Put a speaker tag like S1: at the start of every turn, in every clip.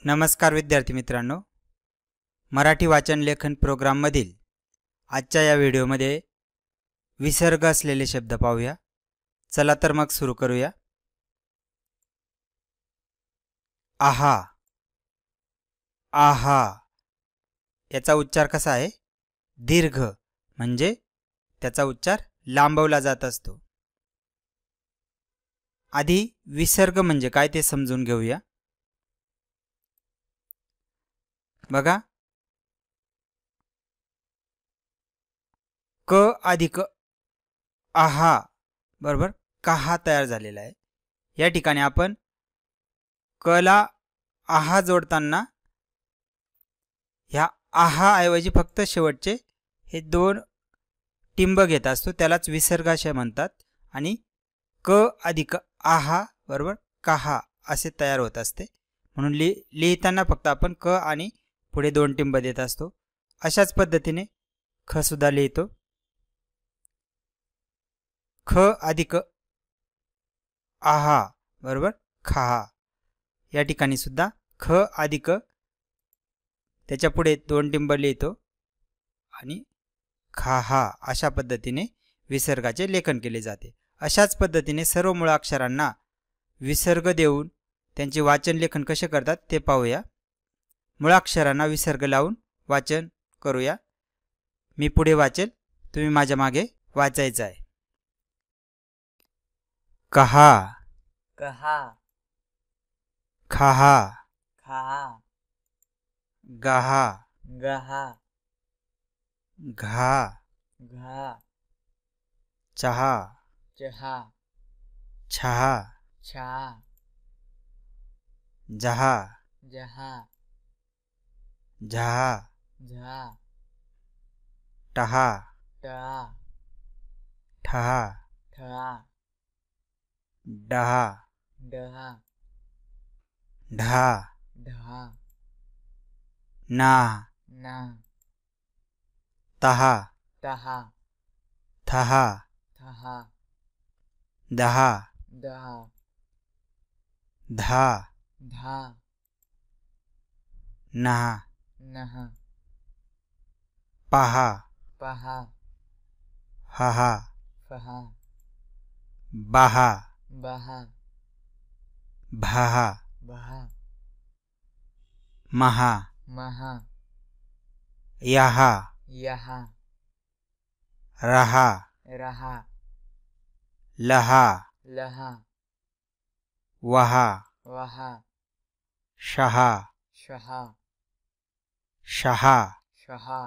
S1: नमस्कार विद्यार्थी मित्रांनो, मराठी वाचन लेखन प्रोग्राम मधील आजच्या या व्हिडिओमध्ये विसर्ग असलेले शब्द पाहूया। चला तर मग सुरू करूया। आहा, आहा याचा उच्चार कसा आहे? दीर्घ, म्हणजे त्याचा उच्चार लांबवला जात असतो। आधी विसर्ग म्हणजे काय ते समजून घेऊया। बघा, क अधिक आहा बरोबर कहा तयार झालेला आहे। या ठिकाणी आपण क ला आहा जोडताना ह्या आहा ऐवजी फक्त शेवटचे हे दोन टिंब घेत असतो, त्यालाच विसर्गाशय म्हणतात। आणि क अधिक आहा बरोबर कहा असे तयार होत असते, म्हणून लिहिताना फक्त आपण क आणि पुढे दोन टिंब देत असतो। अशाच पद्धतीने ख सुद्धा लिहितो। ख अधिक आहा बरोबर खहा। या ठिकाणी सुद्धा ख अधिक त्याच्या पुढे दोन टिंब लिहितो आणि खाहा अशा पद्धतीने विसर्गाचे लेखन केले जाते। अशाच पद्धतीने सर्व मूळाक्षरांना विसर्ग देऊन त्यांचे वाचन लेखन कसे करतात ते पाहूया। मूळाक्षरांना विसर्ग लावून वाचन करूया। मी पुढे वाचेल, तुम्ही माझ्या मागे वाचायचं आहे। कहा,
S2: कहा,
S1: खाहा,
S2: खहा,
S1: गहा,
S2: गहा,
S1: घा,
S2: घा,
S1: चहा,
S2: चहा,
S1: छहा,
S2: छा,
S1: जहा,
S2: जहा,
S1: झहा,
S2: झा,
S1: टहा,
S2: टहा,
S1: ठहा,
S2: ठहा,
S1: डहा,
S2: डहा,
S1: ढा,
S2: ढहा,
S1: ना,
S2: ना,
S1: तहा,
S2: तहा,
S1: थहा,
S2: थहा,
S1: दहा,
S2: दहा,
S1: धा,
S2: धा,
S1: नहा,
S2: नहा,
S1: पहा,
S2: पहा,
S1: हहा,
S2: फहा,
S1: बहा,
S2: बहा,
S1: भहा,
S2: बहा,
S1: महा,
S2: महा,
S1: यहा,
S2: यहा,
S1: रहा,
S2: रहा,
S1: लहा,
S2: लहा,
S1: वहा,
S2: वहा,
S1: शहा,
S2: शहा,
S1: शहा,
S2: शहा,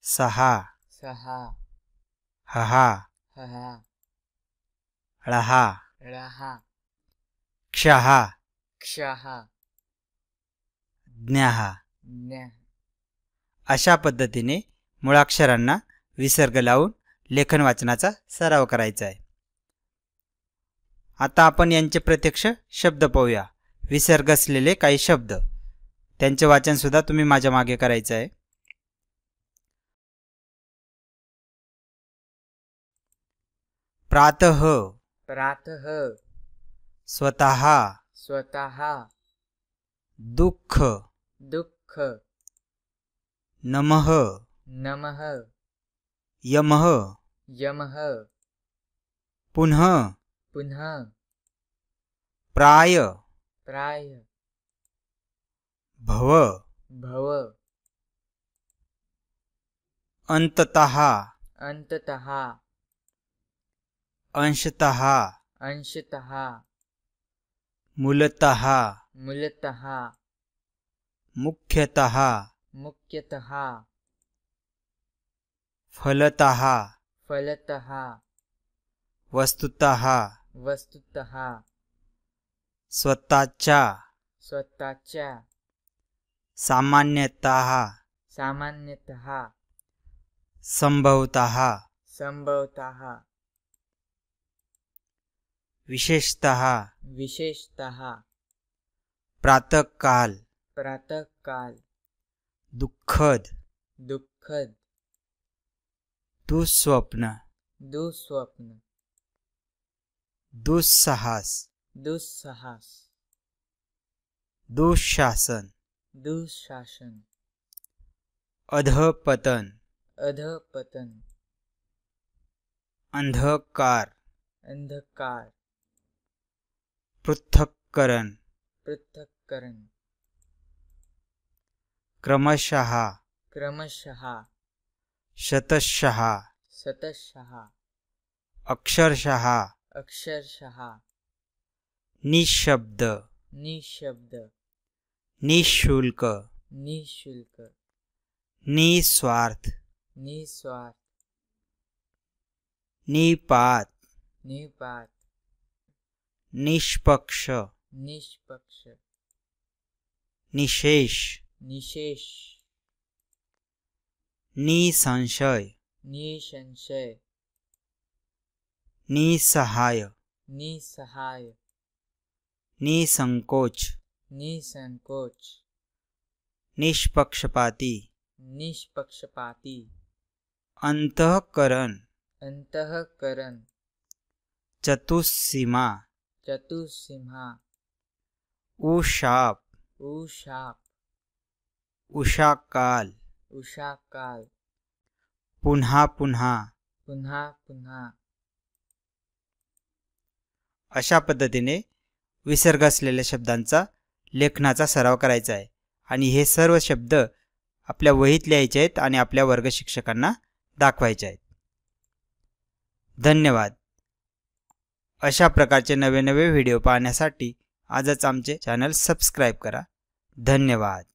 S1: सहा,
S2: सहा,
S1: हहा,
S2: हहा,
S1: ळहा,
S2: रहा,
S1: क्षहा,
S2: क्षहा,
S1: ज्ञहा।
S2: ज्ञ।
S1: अशा पद्धतीने मूळाक्षरांना विसर्ग लावून लेखन वाचनाचा सराव करायचा आहे। आता आपण यांचे प्रत्यक्ष शब्द पाहूया। विसर्ग असलेले काही शब्द, त्यांचे वाचन सुद्धा तुम्ही माझ्या मागे करायचं आहे। प्रातः,
S2: प्रातः,
S1: स्वतः,
S2: स्वतः,
S1: दुःख,
S2: दुःख,
S1: नमः,
S2: नमः,
S1: यमः,
S2: यमः,
S1: पुनः,
S2: पुनः,
S1: प्राय,
S2: प्राय,
S1: भव,
S2: भव,
S1: अंततः,
S2: अंततः,
S1: अंशतः,
S2: अंशतः,
S1: मूलतः,
S2: मूलतः,
S1: मुख्यतः,
S2: मुख्यतः,
S1: फलतः,
S2: फलतः,
S1: वस्तुतः,
S2: वस्तुतः,
S1: स्वतःच्या,
S2: स्वतःच्या,
S1: सामान्यतः,
S2: सामान्यतः,
S1: संभवतः,
S2: संभवतः,
S1: विशेषतः,
S2: विशेषतः,
S1: प्रातःकाल,
S2: प्रातःकाल,
S1: दुःखद,
S2: दुःखद,
S1: दुःस्वप्न,
S2: दुःस्वप्न,
S1: दुस्साहस,
S2: दुस्साहस,
S1: दुःशासन,
S2: दुःशासन,
S1: अधःपतन,
S2: अधःपतन,
S1: अंधकार,
S2: अंधकार,
S1: पृथक्करण,
S2: पृथक्करण,
S1: क्रमशः,
S2: क्रमशः,
S1: शतशः,
S2: शतशः,
S1: अक्षरशः,
S2: अक्षरशः,
S1: निशब्द,
S2: निशब्द,
S1: निःशुल्क,
S2: निःशुल्क,
S1: निस्वार्थ,
S2: निस्वार्थ,
S1: निपात,
S2: निपात,
S1: निष्पक्ष,
S2: निष्पक्ष,
S1: निशेष,
S2: निशेष,
S1: निसंशय,
S2: निसंशय,
S1: निसहाय,
S2: निसहाय,
S1: निसंकोच,
S2: निसंकोच,
S1: निष्पक्षपाती,
S2: निष्पक्षपाती,
S1: अंतःकरण,
S2: अंतःकरण,
S1: चतुस्सीमा,
S2: चतुस्सीमा,
S1: उशाप,
S2: उशाप,
S1: उषाकाल,
S2: उषाकाल,
S1: पुन्हा पुन्हा.
S2: पुन्हा पुन्हा.
S1: अशा पद्धतीने विसर्ग असलेल्या शब्दांचा लेखनाचा सराव करायचा आहे आणि हे सर्व शब्द आपल्या वहीत लिहायचे आहेत आणि आपल्या वर्ग शिक्षकांना दाखवायचे आहेत. धन्यवाद. अशा प्रकारचे नवे नवे व्हिडिओ पाहण्यासाठी आजच आमचे चॅनल सबस्क्राईब करा. धन्यवाद.